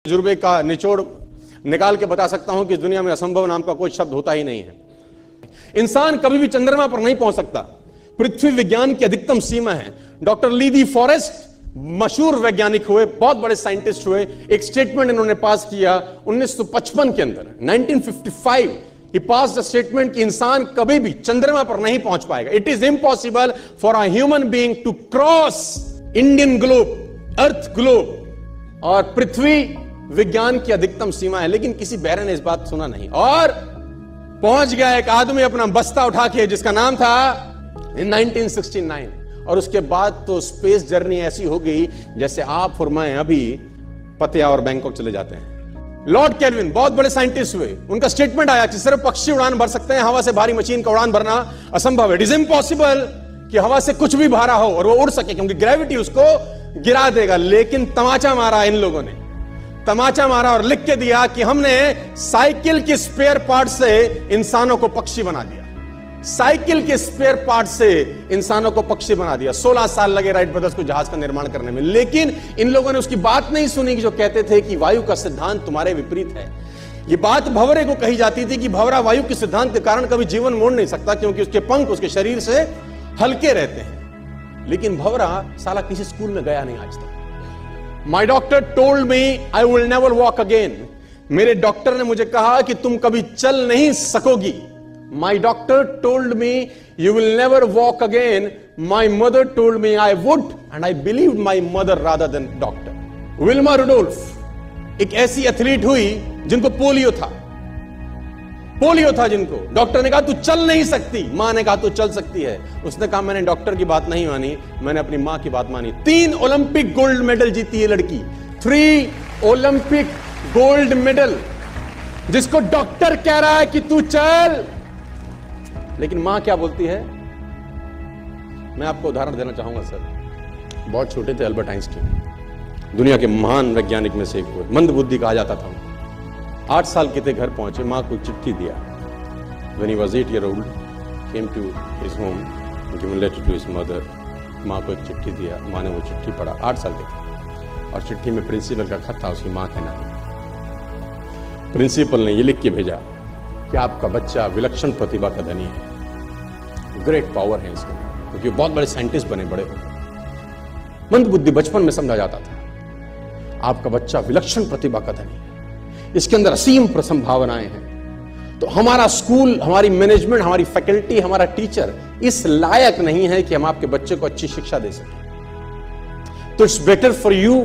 तजुर्बे का निचोड़ निकाल के बता सकता हूं कि इस दुनिया में असंभव नाम का कोई शब्द होता ही नहीं है। इंसान कभी भी चंद्रमा पर नहीं पहुंच सकता। पृथ्वी विज्ञान की अधिकतम सीमा है। डॉक्टर ली दी फॉरेस्ट मशहूर वैज्ञानिक हुए, बहुत बड़े साइंटिस्ट हुए। एक स्टेटमेंट इन्होंने पास किया 1955 के अंदर, 1955 ही पास द स्टेटमेंट कि इंसान कभी भी चंद्रमा पर नहीं पहुंच पाएगा। It is impossible for a human being to cross Indian globe, earth globe, और पृथ्वी विज्ञान की अधिकतम सीमा है। लेकिन किसी बैरे ने इस बात सुना नहीं और पहुंच गया एक आदमी अपना बस्ता उठा के, जिसका नाम था इन 1969। और उसके बाद तो स्पेस जर्नी ऐसी हो गई जैसे आप और मैं अभी पतिया और बैंकॉक चले जाते हैं। लॉर्ड केल्विन बहुत बड़े साइंटिस्ट हुए, उनका स्टेटमेंट आया कि सिर्फ पक्षी उड़ान भर सकते हैं, हवा से भारी मशीन का उड़ान भरना असंभव है। इट इज इम्पॉसिबल कि हवा से कुछ भी भारा हो और वो उड़ सके, क्योंकि ग्रेविटी उसको गिरा देगा। लेकिन तमाचा मारा इन लोगों ने, तमाचा मारा और लिख के दिया कि हमने साइकिल के स्पेयर पार्ट से इंसानों को पक्षी बना दिया। साइकिल के स्पेयर पार्ट से इंसानों को पक्षी बना दिया। 16 साल लगे राइट ब्रदर्स को जहाज का निर्माण करने में। लेकिन इन लोगों ने उसकी बात नहीं सुनी कि जो कहते थे कि वायु का सिद्धांत तुम्हारे विपरीत है। यह बात भंवरे को कही जाती थी कि भंवरा वायु के सिद्धांत के कारण कभी जीवन मोड़ नहीं सकता, क्योंकि उसके पंख उसके शरीर से हल्के रहते हैं। लेकिन भंवरा साला किसी स्कूल में गया नहीं आज तक। My doctor told me I will never walk again. मेरे डॉक्टर ने मुझे कहा कि तुम कभी चल नहीं सकोगी। My doctor told me you will never walk again. My mother told me I would, and I believed my mother rather than doctor. Wilma Rudolph एक ऐसी एथलीट हुई जिनको पोलियो था, जिनको डॉक्टर ने कहा तू चल नहीं सकती, मां ने कहा तू चल सकती है। उसने कहा मैंने डॉक्टर की बात नहीं मानी, मैंने अपनी मां की बात मानी। 3 ओलंपिक गोल्ड मेडल जीती है लड़की, 3 ओलंपिक गोल्ड मेडल, जिसको डॉक्टर कह रहा है कि तू चल। लेकिन मां क्या बोलती है? मैं आपको उदाहरण देना चाहूंगा सर। बहुत छोटे थे अल्बर्ट आइंस्टीन, दुनिया के महान वैज्ञानिक में से एक हुए, मंद बुद्धि कहा जाता था। 8 साल के थे, घर पहुंचे, मां को चिट्ठी दिया। When he was 8 years old, came to his home, given letter to his mother. मां को एक चिट्ठी दिया, मां ने वो चिट्ठी पढ़ा। 8 साल के थे और चिट्ठी में प्रिंसिपल का खत था उसकी मां के नाम। प्रिंसिपल ने ये लिख के भेजा कि आपका बच्चा विलक्षण प्रतिभा का धनी है, ग्रेट पावर है इसमें, क्योंकि बहुत बड़े साइंटिस्ट बने, बड़े हो। मंद बुद्धि बचपन में समझा जाता था। आपका बच्चा विलक्षण प्रतिभा का धनी है, इसके अंदर असीम संभावनाएं हैं। तो हमारा स्कूल, हमारी मैनेजमेंट, हमारी फैकल्टी, हमारा टीचर इस लायक नहीं है कि हम आपके बच्चे को अच्छी शिक्षा दे सकें। तो it's better for you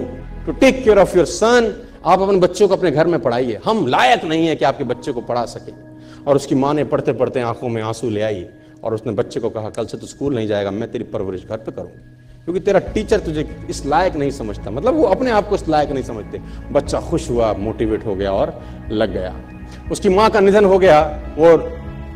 to take care of your son. आप अपने बच्चों को अपने घर में पढ़ाइए, हम लायक नहीं है कि आपके बच्चे को पढ़ा सके। और उसकी मां ने पढ़ते पढ़ते आंखों में आंसू ले आई और उसने बच्चे को कहा कल से तू स्कूल नहीं जाएगा, मैं तेरी परवरिश घर पे करूंगी, क्योंकि तेरा टीचर तुझे इस लायक नहीं समझता। मतलब वो अपने आप को इस लायक नहीं समझते। बच्चा खुश हुआ, मोटिवेट हो गया और लग गया। उसकी मां का निधन हो गया और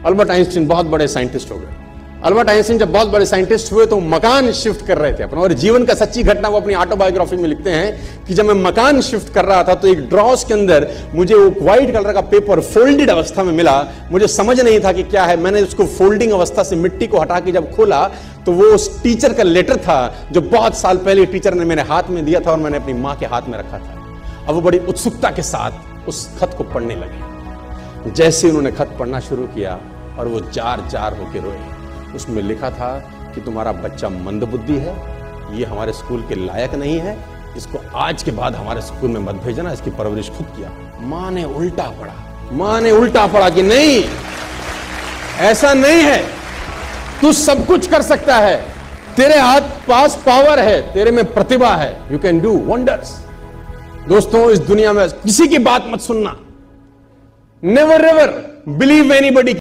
अल्बर्ट आइंस्टीन बहुत बड़े साइंटिस्ट हो गए। अल्बर्ट आइंस्टीन जब बहुत बड़े साइंटिस्ट हुए तो मकान शिफ्ट कर रहे थे अपना, और जीवन का सच्ची घटना वो अपनी ऑटोबायोग्राफी में लिखते हैं कि जब मैं मकान शिफ्ट कर रहा था तो एक ड्रॉस के अंदर मुझे वो व्हाइट कलर का पेपर फोल्डेड अवस्था में मिला। मुझे समझ नहीं था कि क्या है। मैंने उसको फोल्डिंग अवस्था से मिट्टी को हटा के जब खोला तो वो उस टीचर का लेटर था जो बहुत साल पहले टीचर ने मेरे हाथ में दिया था और मैंने अपनी मां के हाथ में रखा था। अब वो बड़ी उत्सुकता के साथ उस खत को पढ़ने लगे। जैसे उन्होंने खत पढ़ना शुरू किया और वो जार जार होकर रोए। उसमें लिखा था कि तुम्हारा बच्चा मंदबुद्धि है, ये हमारे स्कूल के लायक नहीं है, इसको आज के बाद हमारे स्कूल में मत भेजना, इसकी परवरिश खुद किया। मां ने उल्टा पढ़ा कि नहीं, ऐसा नहीं है, तू सब कुछ कर सकता है, तेरे हाथ पास पावर है, तेरे में प्रतिभा है, यू कैन डू वंडर्स। दोस्तों, इस दुनिया में किसी की बात मत सुनना, नेवर एवर बिलीव एनीबॉडी।